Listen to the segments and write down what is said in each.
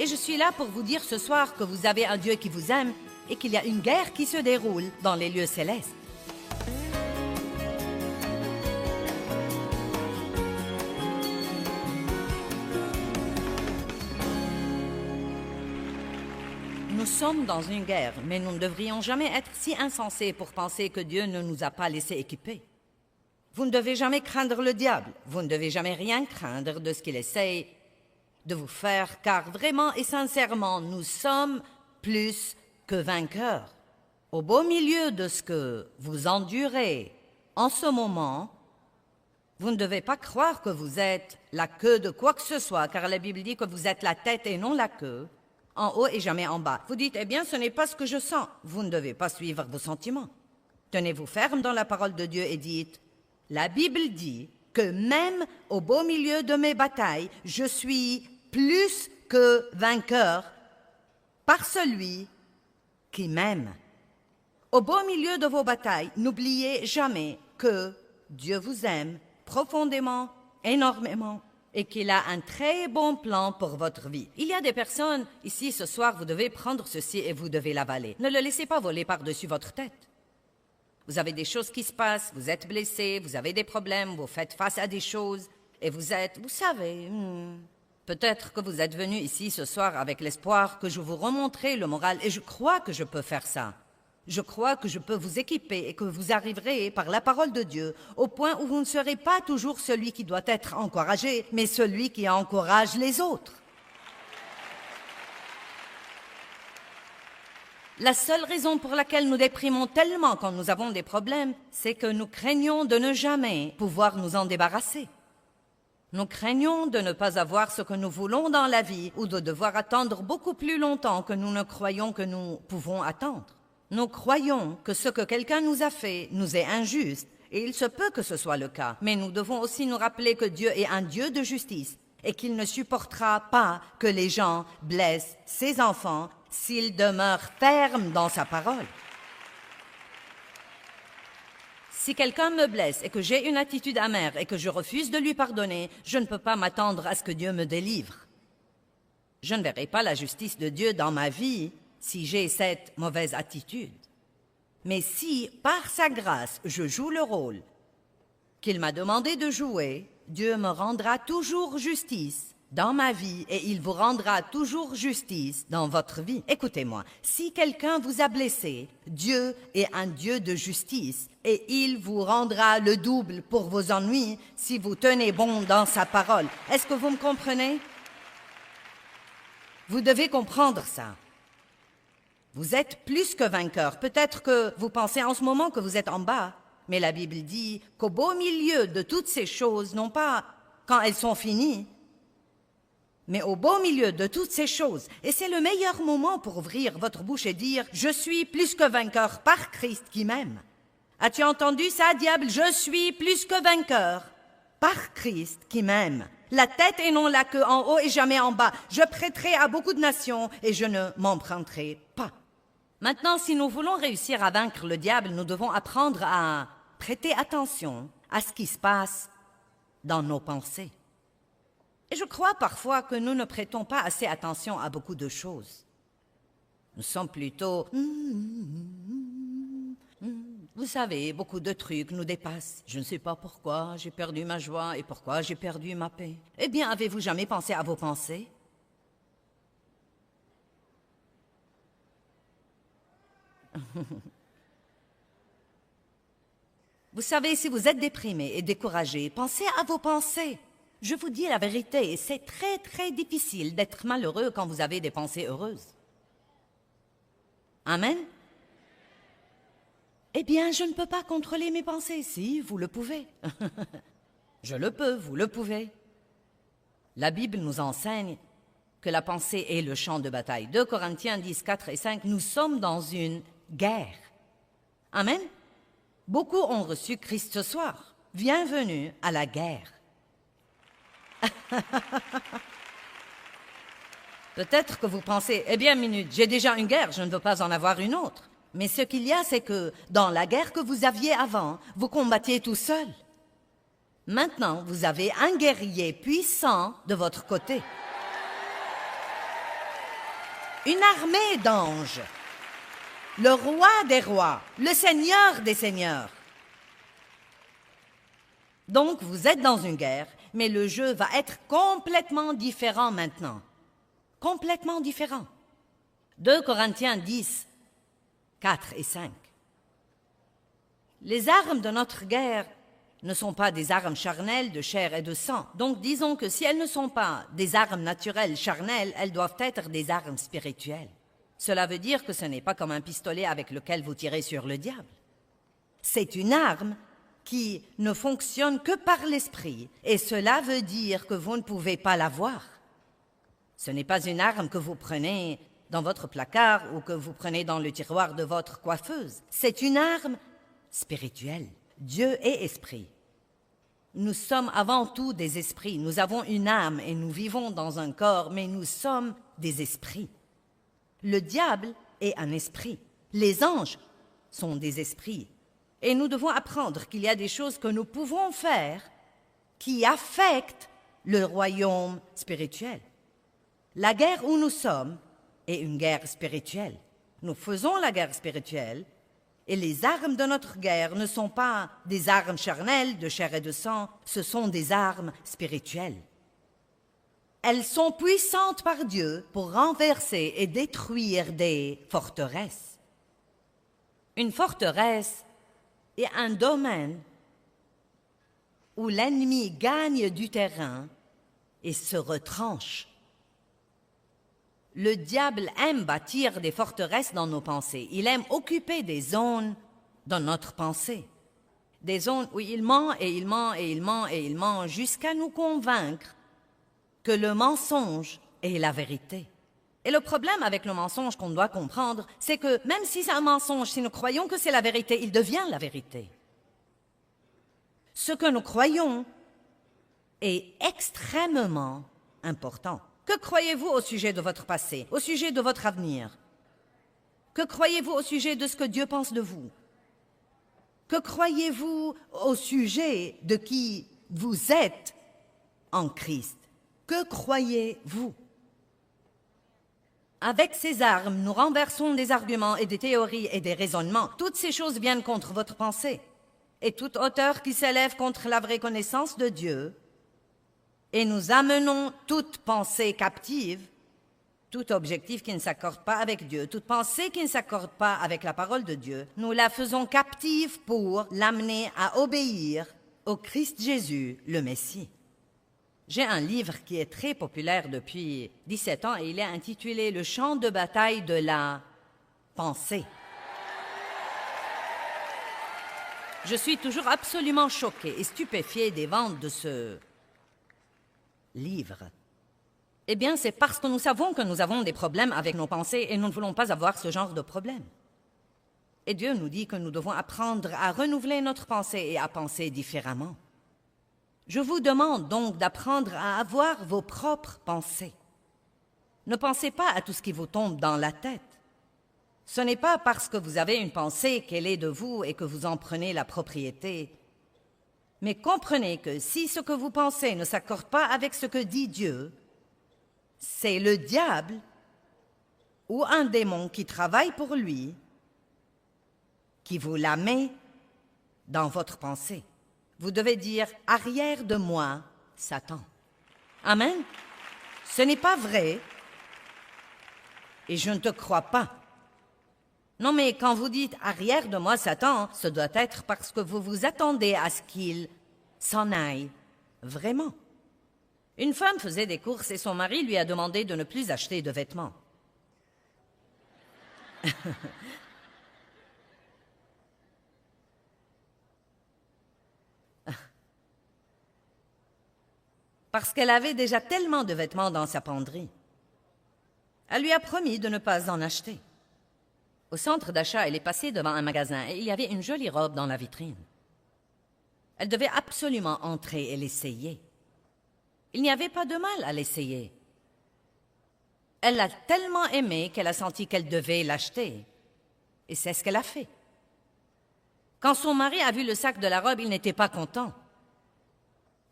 je suis là pour vous dire ce soir que vous avez un Dieu qui vous aime et qu'il y a une guerre qui se déroule dans les lieux célestes. Nous sommes dans une guerre, mais nous ne devrions jamais être si insensés pour penser que Dieu ne nous a pas laissés équipés. Vous ne devez jamais craindre le diable, vous ne devez jamais rien craindre de ce qu'il essaye de vous faire, car vraiment et sincèrement, nous sommes plus que vainqueurs. Au beau milieu de ce que vous endurez en ce moment, vous ne devez pas croire que vous êtes la queue de quoi que ce soit, car la Bible dit que vous êtes la tête et non la queue, en haut et jamais en bas. Vous dites, eh bien, ce n'est pas ce que je sens. Vous ne devez pas suivre vos sentiments. Tenez-vous ferme dans la parole de Dieu et dites, la Bible dit que même au beau milieu de mes batailles, je suis plus que vainqueur par celui qui m'aime. Au beau milieu de vos batailles, n'oubliez jamais que Dieu vous aime profondément, énormément, et qu'il a un très bon plan pour votre vie. Il y a des personnes, ici ce soir, vous devez prendre ceci et vous devez l'avaler. Ne le laissez pas voler par-dessus votre tête. Vous avez des choses qui se passent, vous êtes blessé, vous avez des problèmes, vous faites face à des choses, et vous savez, peut-être que vous êtes venu ici ce soir avec l'espoir que je vous remontrerai le moral, et je crois que je peux faire ça. Je crois que je peux vous équiper et que vous arriverez par la parole de Dieu au point où vous ne serez pas toujours celui qui doit être encouragé, mais celui qui encourage les autres. La seule raison pour laquelle nous déprimons tellement quand nous avons des problèmes, c'est que nous craignons de ne jamais pouvoir nous en débarrasser. Nous craignons de ne pas avoir ce que nous voulons dans la vie ou de devoir attendre beaucoup plus longtemps que nous ne croyons que nous pouvons attendre. Nous croyons que ce que quelqu'un nous a fait nous est injuste, et il se peut que ce soit le cas. Mais nous devons aussi nous rappeler que Dieu est un Dieu de justice et qu'il ne supportera pas que les gens blessent ses enfants s'ils demeurent fermes dans sa parole. Si quelqu'un me blesse et que j'ai une attitude amère et que je refuse de lui pardonner, je ne peux pas m'attendre à ce que Dieu me délivre. Je ne verrai pas la justice de Dieu dans ma vie si j'ai cette mauvaise attitude. Mais si, par sa grâce, je joue le rôle qu'il m'a demandé de jouer, Dieu me rendra toujours justice dans ma vie et il vous rendra toujours justice dans votre vie. Écoutez-moi, si quelqu'un vous a blessé, Dieu est un Dieu de justice et il vous rendra le double pour vos ennuis si vous tenez bon dans sa parole. Est-ce que vous me comprenez? Vous devez comprendre ça. Vous êtes plus que vainqueur. Peut-être que vous pensez en ce moment que vous êtes en bas, mais la Bible dit qu'au beau milieu de toutes ces choses, non pas quand elles sont finies, mais au beau milieu de toutes ces choses, et c'est le meilleur moment pour ouvrir votre bouche et dire « Je suis plus que vainqueur par Christ qui m'aime ». As-tu entendu ça, diable? Je suis plus que vainqueur par Christ qui m'aime. La tête et non la queue, en haut et jamais en bas. Je prêterai à beaucoup de nations et je ne m'emprunterai pas. Maintenant, si nous voulons réussir à vaincre le diable, nous devons apprendre à prêter attention à ce qui se passe dans nos pensées. Et je crois parfois que nous ne prêtons pas assez attention à beaucoup de choses. Nous sommes plutôt... Vous savez, beaucoup de trucs nous dépassent. Je ne sais pas pourquoi j'ai perdu ma joie et pourquoi j'ai perdu ma paix. Eh bien, avez-vous jamais pensé à vos pensées? Vous savez, si vous êtes déprimé et découragé, pensez à vos pensées. Je vous dis la vérité, c'est très, très difficile d'être malheureux quand vous avez des pensées heureuses. Amen? Eh bien, je ne peux pas contrôler mes pensées. Si, vous le pouvez. Je le peux, vous le pouvez. La Bible nous enseigne que la pensée est le champ de bataille. 2 Corinthiens 10, 4 et 5, nous sommes dans une guerre. Amen? Beaucoup ont reçu Christ ce soir. Bienvenue à la guerre. Peut-être que vous pensez, eh bien, minute, j'ai déjà une guerre, je ne veux pas en avoir une autre. Mais ce qu'il y a, c'est que dans la guerre que vous aviez avant, vous combattiez tout seul. Maintenant, vous avez un guerrier puissant de votre côté. une armée d'anges, le roi des rois, le seigneur des seigneurs. Donc, vous êtes dans une guerre, mais le jeu va être complètement différent maintenant. Complètement différent. 2 Corinthiens 10, 4 et 5. Les armes de notre guerre ne sont pas des armes charnelles de chair et de sang. Donc disons que si elles ne sont pas des armes naturelles charnelles, elles doivent être des armes spirituelles. Cela veut dire que ce n'est pas comme un pistolet avec lequel vous tirez sur le diable. C'est une arme qui ne fonctionne que par l'esprit, et cela veut dire que vous ne pouvez pas la voir. Ce n'est pas une arme que vous prenez dans votre placard ou que vous prenez dans le tiroir de votre coiffeuse. C'est une arme spirituelle. Dieu est esprit. Nous sommes avant tout des esprits. Nous avons une âme et nous vivons dans un corps, mais nous sommes des esprits. Le diable est un esprit. Les anges sont des esprits. Et nous devons apprendre qu'il y a des choses que nous pouvons faire qui affectent le royaume spirituel. La guerre où nous sommes est une guerre spirituelle. Nous faisons la guerre spirituelle et les armes de notre guerre ne sont pas des armes charnelles de chair et de sang, ce sont des armes spirituelles. Elles sont puissantes par Dieu pour renverser et détruire des forteresses. Une forteresse est un domaine où l'ennemi gagne du terrain et se retranche. Le diable aime bâtir des forteresses dans nos pensées. Il aime occuper des zones dans notre pensée. Des zones où il ment et il ment et il ment et il ment jusqu'à nous convaincre que le mensonge est la vérité. Et le problème avec le mensonge qu'on doit comprendre, c'est que même si c'est un mensonge, si nous croyons que c'est la vérité, il devient la vérité. Ce que nous croyons est extrêmement important. Que croyez-vous au sujet de votre passé, au sujet de votre avenir? Que croyez-vous au sujet de ce que Dieu pense de vous? Que croyez-vous au sujet de qui vous êtes en Christ? Que croyez-vous? Avec ces armes, nous renversons des arguments et des théories et des raisonnements. Toutes ces choses viennent contre votre pensée. Et toute hauteur qui s'élève contre la vraie connaissance de Dieu, et nous amenons toute pensée captive, tout objectif qui ne s'accorde pas avec Dieu, toute pensée qui ne s'accorde pas avec la parole de Dieu, nous la faisons captive pour l'amener à obéir au Christ Jésus, le Messie. J'ai un livre qui est très populaire depuis 17 ans et il est intitulé « Le champ de bataille de la pensée ». Je suis toujours absolument choquée et stupéfiée des ventes de ce livre. Eh bien, c'est parce que nous savons que nous avons des problèmes avec nos pensées et nous ne voulons pas avoir ce genre de problème. Et Dieu nous dit que nous devons apprendre à renouveler notre pensée et à penser différemment. Je vous demande donc d'apprendre à avoir vos propres pensées. Ne pensez pas à tout ce qui vous tombe dans la tête. Ce n'est pas parce que vous avez une pensée qu'elle est de vous et que vous en prenez la propriété. Mais comprenez que si ce que vous pensez ne s'accorde pas avec ce que dit Dieu, c'est le diable ou un démon qui travaille pour lui qui vous la met dans votre pensée. Vous devez dire « Arrière de moi, Satan ». Amen. Ce n'est pas vrai et je ne te crois pas. Non, mais quand vous dites « Arrière de moi, Satan », ce doit être parce que vous vous attendez à ce qu'il s'en aille vraiment. Une femme faisait des courses et son mari lui a demandé de ne plus acheter de vêtements. Parce qu'elle avait déjà tellement de vêtements dans sa penderie. Elle lui a promis de ne pas en acheter. Au centre d'achat, elle est passée devant un magasin et il y avait une jolie robe dans la vitrine. Elle devait absolument entrer et l'essayer. Il n'y avait pas de mal à l'essayer. Elle l'a tellement aimé qu'elle a senti qu'elle devait l'acheter. Et c'est ce qu'elle a fait. Quand son mari a vu le sac de la robe, il n'était pas content.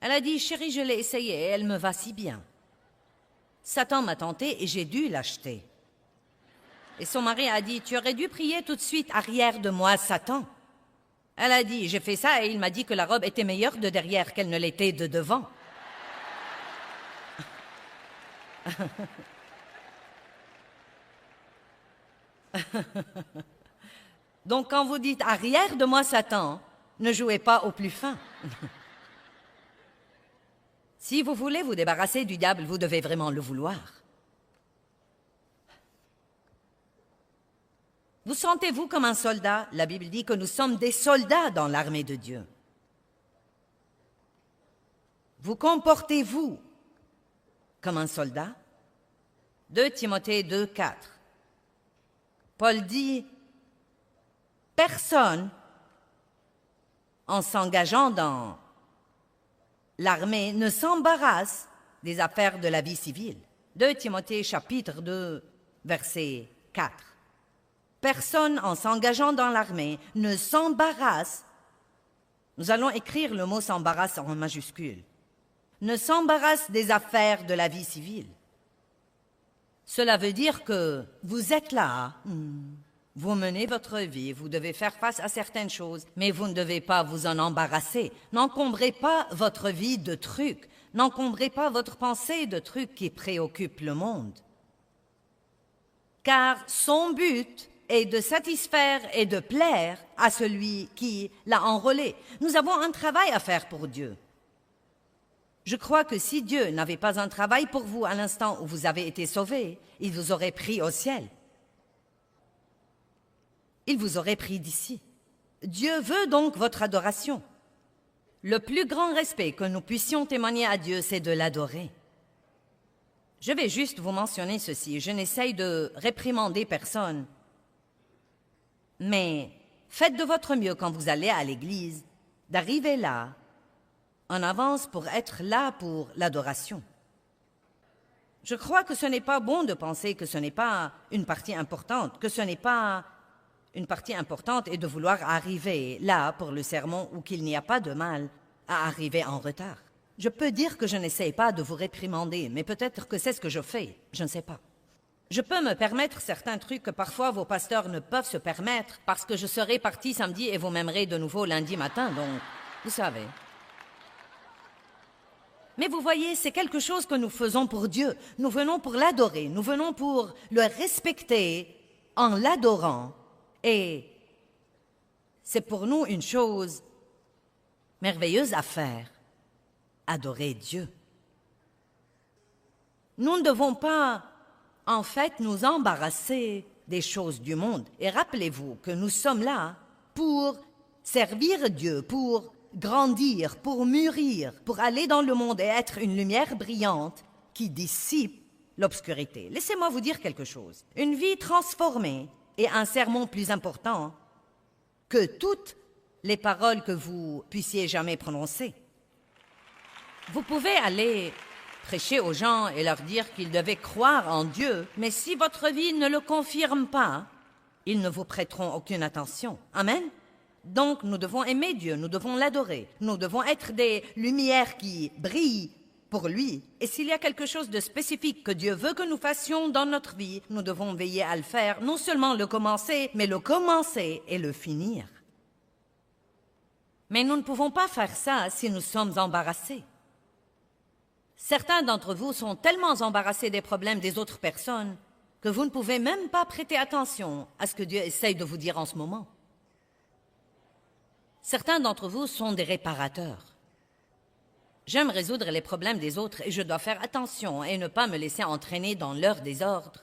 Elle a dit « Chérie, je l'ai essayé et elle me va si bien. Satan m'a tenté et j'ai dû l'acheter. » Et son mari a dit, tu aurais dû prier tout de suite, arrière de moi, Satan. Elle a dit, j'ai fait ça et il m'a dit que la robe était meilleure de derrière qu'elle ne l'était de devant. Donc quand vous dites arrière de moi Satan, ne jouez pas au plus fin. Si vous voulez vous débarrasser du diable, vous devez vraiment le vouloir. Vous sentez-vous comme un soldat? La Bible dit que nous sommes des soldats dans l'armée de Dieu. Vous comportez-vous comme un soldat? 2 Timothée 2, 4. Paul dit, personne, en s'engageant dans l'armée, ne s'embarrasse des affaires de la vie civile. 2 Timothée chapitre 2, verset 4. Personne, en s'engageant dans l'armée, ne s'embarrasse. Nous allons écrire le mot s'embarrasse en majuscule. Ne s'embarrasse des affaires de la vie civile. Cela veut dire que vous êtes là, vous menez votre vie, vous devez faire face à certaines choses, mais vous ne devez pas vous en embarrasser. N'encombrez pas votre vie de trucs, n'encombrez pas votre pensée de trucs qui préoccupent le monde. Car son but est de satisfaire et de plaire à celui qui l'a enrôlé. Nous avons un travail à faire pour Dieu. Je crois que si Dieu n'avait pas un travail pour vous à l'instant où vous avez été sauvés, il vous aurait pris au ciel. Il vous aurait pris d'ici. Dieu veut donc votre adoration. Le plus grand respect que nous puissions témoigner à Dieu, c'est de l'adorer. Je vais juste vous mentionner ceci. Je n'essaye de réprimander personne. Mais faites de votre mieux quand vous allez à l'église, d'arriver là, en avance pour être là pour l'adoration. Je crois que ce n'est pas bon de penser que ce n'est pas une partie importante, que ce n'est pas une partie importante et de vouloir arriver là pour le sermon ou qu'il n'y a pas de mal à arriver en retard. Je peux dire que je n'essaie pas de vous réprimander, mais peut-être que c'est ce que je fais, je ne sais pas. Je peux me permettre certains trucs que parfois vos pasteurs ne peuvent se permettre parce que je serai parti samedi et vous m'aimerez de nouveau lundi matin, donc vous savez. Mais vous voyez, c'est quelque chose que nous faisons pour Dieu. Nous venons pour l'adorer, nous venons pour le respecter en l'adorant. Et c'est pour nous une chose merveilleuse à faire, adorer Dieu. Nous ne devons pas, en fait, nous embarrasser des choses du monde. Et rappelez-vous que nous sommes là pour servir Dieu, pour grandir, pour mûrir, pour aller dans le monde et être une lumière brillante qui dissipe l'obscurité. Laissez-moi vous dire quelque chose. Une vie transformée est un sermon plus important que toutes les paroles que vous puissiez jamais prononcer. Vous pouvez aller prêcher aux gens et leur dire qu'ils devaient croire en Dieu, mais si votre vie ne le confirme pas, ils ne vous prêteront aucune attention. Amen? Donc, nous devons aimer Dieu, nous devons l'adorer, nous devons être des lumières qui brillent pour lui. Et s'il y a quelque chose de spécifique que Dieu veut que nous fassions dans notre vie, nous devons veiller à le faire, non seulement le commencer, mais le commencer et le finir. Mais nous ne pouvons pas faire ça si nous sommes embarrassés. Certains d'entre vous sont tellement embarrassés des problèmes des autres personnes que vous ne pouvez même pas prêter attention à ce que Dieu essaye de vous dire en ce moment. Certains d'entre vous sont des réparateurs. J'aime résoudre les problèmes des autres et je dois faire attention et ne pas me laisser entraîner dans leur désordre,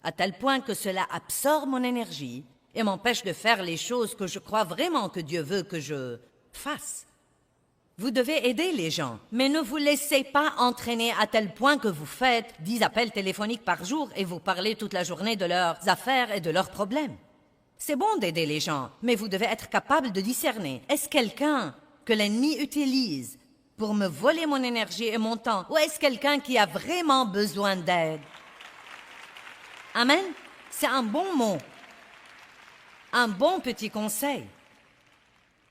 à tel point que cela absorbe mon énergie et m'empêche de faire les choses que je crois vraiment que Dieu veut que je fasse. Vous devez aider les gens, mais ne vous laissez pas entraîner à tel point que vous faites 10 appels téléphoniques par jour et vous parlez toute la journée de leurs affaires et de leurs problèmes. C'est bon d'aider les gens, mais vous devez être capable de discerner. Est-ce quelqu'un que l'ennemi utilise pour me voler mon énergie et mon temps, ou est-ce quelqu'un qui a vraiment besoin d'aide? Amen? C'est un bon mot, un bon petit conseil.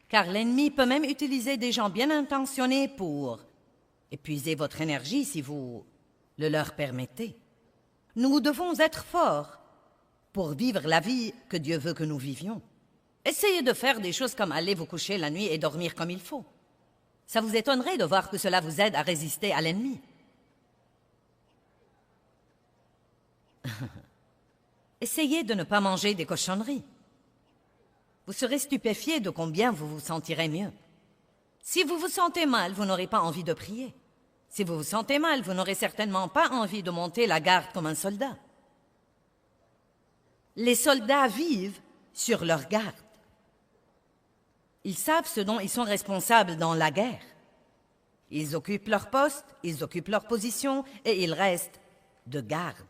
Car l'ennemi peut même utiliser des gens bien intentionnés pour épuiser votre énergie si vous le leur permettez. Nous devons être forts pour vivre la vie que Dieu veut que nous vivions. Essayez de faire des choses comme aller vous coucher la nuit et dormir comme il faut. Ça vous étonnerait de voir que cela vous aide à résister à l'ennemi. Essayez de ne pas manger des cochonneries. Vous serez stupéfié de combien vous vous sentirez mieux. Si vous vous sentez mal, vous n'aurez pas envie de prier. Si vous vous sentez mal, vous n'aurez certainement pas envie de monter la garde comme un soldat. Les soldats vivent sur leur garde. Ils savent ce dont ils sont responsables dans la guerre. Ils occupent leur poste, ils occupent leur position et ils restent de garde.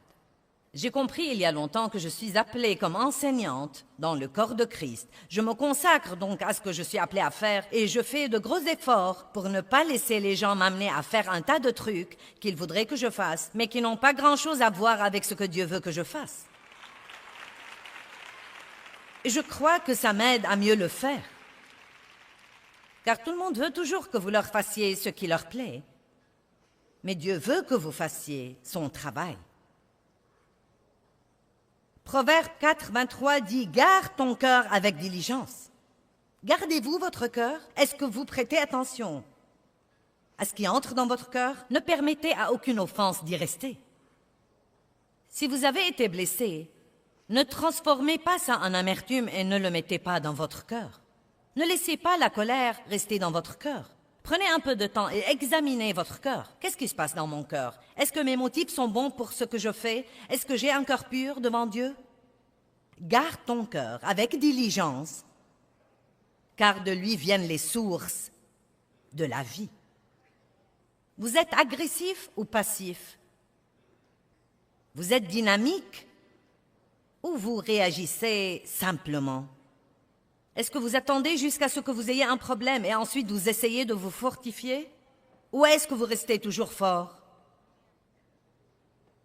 J'ai compris il y a longtemps que je suis appelée comme enseignante dans le corps de Christ. Je me consacre donc à ce que je suis appelée à faire et je fais de gros efforts pour ne pas laisser les gens m'amener à faire un tas de trucs qu'ils voudraient que je fasse, mais qui n'ont pas grand-chose à voir avec ce que Dieu veut que je fasse. Et je crois que ça m'aide à mieux le faire. Car tout le monde veut toujours que vous leur fassiez ce qui leur plaît. Mais Dieu veut que vous fassiez son travail. Proverbe 4, 23 dit « Garde ton cœur avec diligence ». Gardez-vous votre cœur? Est-ce que vous prêtez attention à ce qui entre dans votre cœur? Ne permettez à aucune offense d'y rester. Si vous avez été blessé, ne transformez pas ça en amertume et ne le mettez pas dans votre cœur. Ne laissez pas la colère rester dans votre cœur. Prenez un peu de temps et examinez votre cœur. Qu'est-ce qui se passe dans mon cœur? Est-ce que mes motifs sont bons pour ce que je fais? Est-ce que j'ai un cœur pur devant Dieu? Garde ton cœur avec diligence, car de lui viennent les sources de la vie. Vous êtes agressif ou passif? Vous êtes dynamique ou vous réagissez simplement? Est-ce que vous attendez jusqu'à ce que vous ayez un problème et ensuite vous essayez de vous fortifier? Ou est-ce que vous restez toujours fort?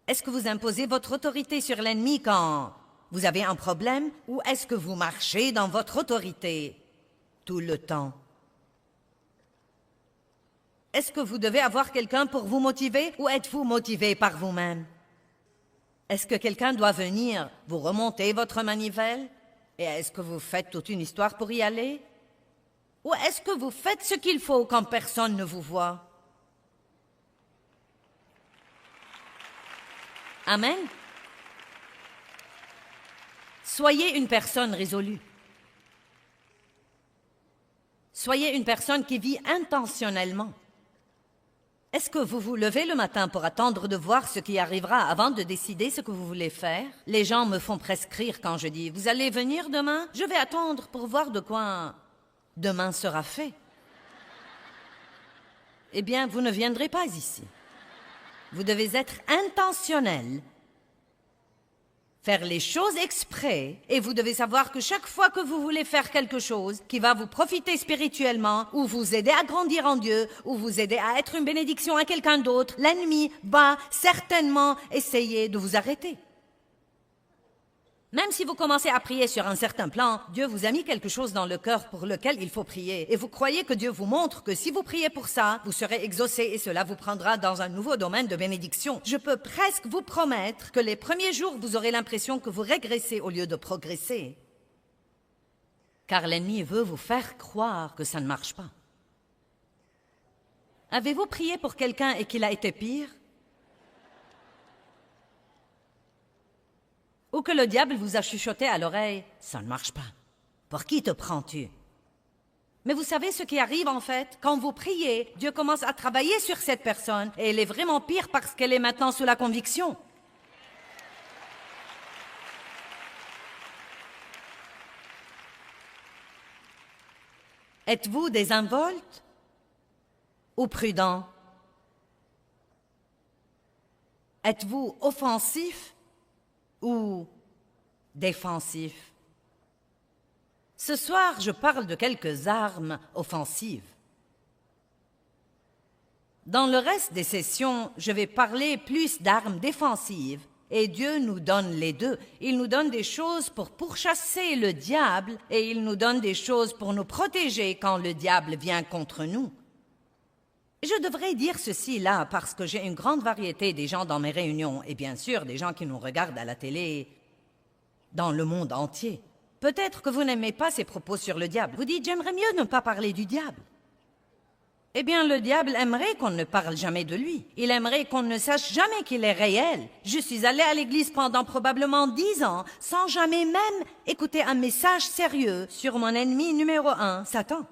Est-ce que vous imposez votre autorité sur l'ennemi quand vous avez un problème? Ou est-ce que vous marchez dans votre autorité tout le temps? Est-ce que vous devez avoir quelqu'un pour vous motiver ou êtes-vous motivé par vous-même? Est-ce que quelqu'un doit venir vous remonter votre manivelle? Et est-ce que vous faites toute une histoire pour y aller? Ou est-ce que vous faites ce qu'il faut quand personne ne vous voit? Amen. Soyez une personne résolue. Soyez une personne qui vit intentionnellement. Est-ce que vous vous levez le matin pour attendre de voir ce qui arrivera avant de décider ce que vous voulez faire? Les gens me font presque rire quand je dis « Vous allez venir demain? Je vais attendre pour voir de quoi demain sera fait. » Eh bien, vous ne viendrez pas ici. Vous devez être intentionnel, faire les choses exprès, et vous devez savoir que chaque fois que vous voulez faire quelque chose qui va vous profiter spirituellement, ou vous aider à grandir en Dieu, ou vous aider à être une bénédiction à quelqu'un d'autre, l'ennemi va certainement essayer de vous arrêter. Même si vous commencez à prier sur un certain plan, Dieu vous a mis quelque chose dans le cœur pour lequel il faut prier. Et vous croyez que Dieu vous montre que si vous priez pour ça, vous serez exaucé et cela vous prendra dans un nouveau domaine de bénédiction. Je peux presque vous promettre que les premiers jours, vous aurez l'impression que vous régressez au lieu de progresser. Car l'ennemi veut vous faire croire que ça ne marche pas. Avez-vous prié pour quelqu'un et qu'il a été pire? Ou que le diable vous a chuchoté à l'oreille, « Ça ne marche pas. Pour qui te prends-tu? » Mais vous savez ce qui arrive en fait? Quand vous priez, Dieu commence à travailler sur cette personne et elle est vraiment pire parce qu'elle est maintenant sous la conviction. Êtes-vous désinvolte ou prudent? Êtes-vous offensif ou défensif? Ce soir, je parle de quelques armes offensives. Dans le reste des sessions, je vais parler plus d'armes défensives. Et Dieu nous donne les deux. Il nous donne des choses pour pourchasser le diable et il nous donne des choses pour nous protéger quand le diable vient contre nous. Je devrais dire ceci là parce que j'ai une grande variété des gens dans mes réunions et bien sûr des gens qui nous regardent à la télé. dans le monde entier. Peut-être que vous n'aimez pas ses propos sur le diable. Vous dites, j'aimerais mieux ne pas parler du diable. Eh bien, le diable aimerait qu'on ne parle jamais de lui. Il aimerait qu'on ne sache jamais qu'il est réel. Je suis allée à l'église pendant probablement 10 ans, sans jamais même écouter un message sérieux sur mon ennemi numéro 1, Satan.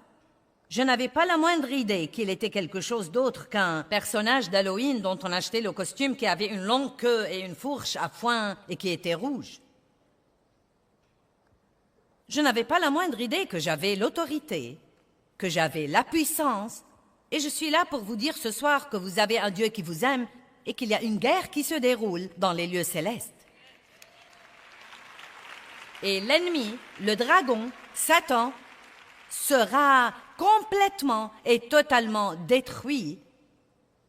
Je n'avais pas la moindre idée qu'il était quelque chose d'autre qu'un personnage d'Halloween dont on achetait le costume qui avait une longue queue et une fourche à foin et qui était rouge. Je n'avais pas la moindre idée que j'avais l'autorité, que j'avais la puissance. Et je suis là pour vous dire ce soir que vous avez un Dieu qui vous aime et qu'il y a une guerre qui se déroule dans les lieux célestes. Et l'ennemi, le dragon, Satan, sera complètement et totalement détruit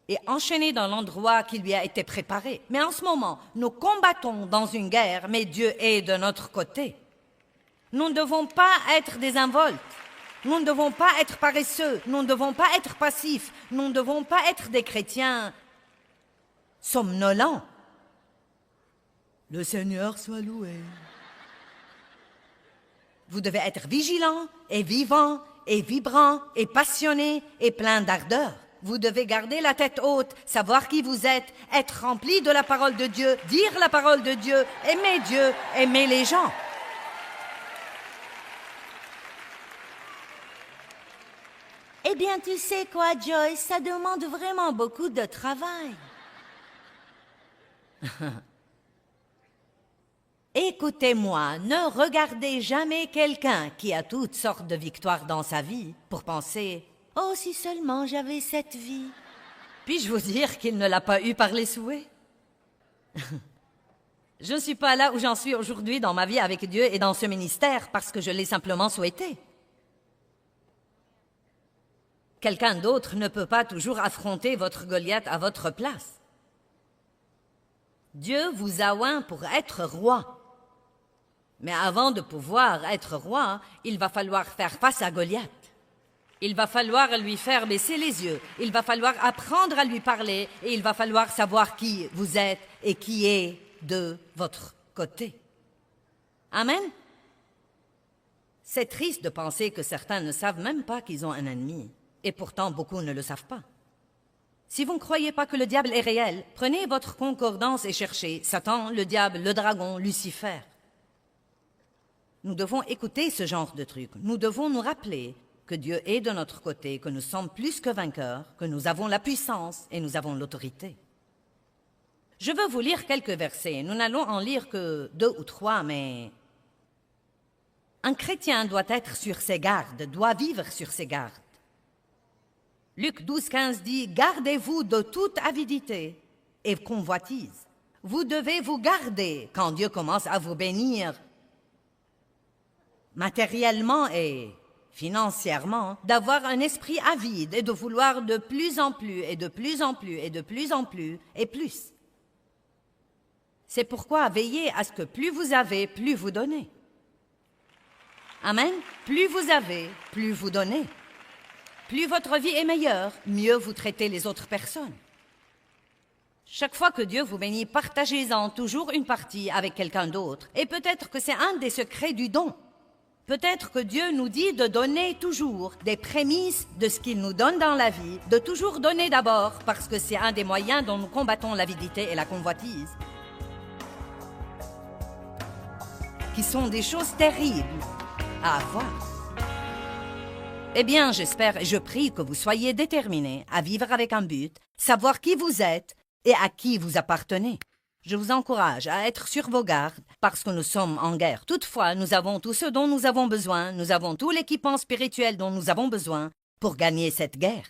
et enchaîné dans l'endroit qui lui a été préparé. Mais en ce moment, nous combattons dans une guerre, mais Dieu est de notre côté. Nous ne devons pas être désinvoltes. Nous ne devons pas être paresseux, nous ne devons pas être passifs, nous ne devons pas être des chrétiens somnolents. Le Seigneur soit loué. Vous devez être vigilants et vivants et vibrants et passionnés et pleins d'ardeur. Vous devez garder la tête haute, savoir qui vous êtes, être rempli de la parole de Dieu, dire la parole de Dieu, aimer les gens. Eh bien, tu sais quoi, Joyce, ça demande vraiment beaucoup de travail. Écoutez-moi, ne regardez jamais quelqu'un qui a toutes sortes de victoires dans sa vie pour penser « Oh, si seulement j'avais cette vie !» Puis-je vous dire qu'il ne l'a pas eu par les souhaits? Je ne suis pas là où j'en suis aujourd'hui dans ma vie avec Dieu et dans ce ministère parce que je l'ai simplement souhaité. Quelqu'un d'autre ne peut pas toujours affronter votre Goliath à votre place. Dieu vous a oint pour être roi. Mais avant de pouvoir être roi, il va falloir faire face à Goliath. Il va falloir lui faire baisser les yeux. Il va falloir apprendre à lui parler et il va falloir savoir qui vous êtes et qui est de votre côté. Amen? C'est triste de penser que certains ne savent même pas qu'ils ont un ennemi. Et pourtant, beaucoup ne le savent pas. Si vous ne croyez pas que le diable est réel, prenez votre concordance et cherchez Satan, le diable, le dragon, Lucifer. Nous devons écouter ce genre de trucs. Nous devons nous rappeler que Dieu est de notre côté, que nous sommes plus que vainqueurs, que nous avons la puissance et nous avons l'autorité. Je veux vous lire quelques versets. Nous n'allons en lire que 2 ou 3, mais... Un chrétien doit être sur ses gardes, doit vivre sur ses gardes. Luc 12, 15 dit « Gardez-vous de toute avidité et convoitise. Vous devez vous garder quand Dieu commence à vous bénir matériellement et financièrement, d'avoir un esprit avide et de vouloir de plus en plus et de plus en plus et de plus en plus et plus. C'est pourquoi veillez à ce que plus vous avez, plus vous donnez. Amen. Plus vous avez, plus vous donnez. Plus votre vie est meilleure, mieux vous traitez les autres personnes. Chaque fois que Dieu vous bénit, partagez-en toujours une partie avec quelqu'un d'autre. Et peut-être que c'est un des secrets du don. Peut-être que Dieu nous dit de donner toujours des prémices de ce qu'il nous donne dans la vie, de toujours donner d'abord, parce que c'est un des moyens dont nous combattons l'avidité et la convoitise, qui sont des choses terribles à avoir. Eh bien, j'espère et je prie que vous soyez déterminés à vivre avec un but, savoir qui vous êtes et à qui vous appartenez. Je vous encourage à être sur vos gardes parce que nous sommes en guerre. Toutefois, nous avons tout ce dont nous avons besoin, nous avons tout l'équipement spirituel dont nous avons besoin pour gagner cette guerre.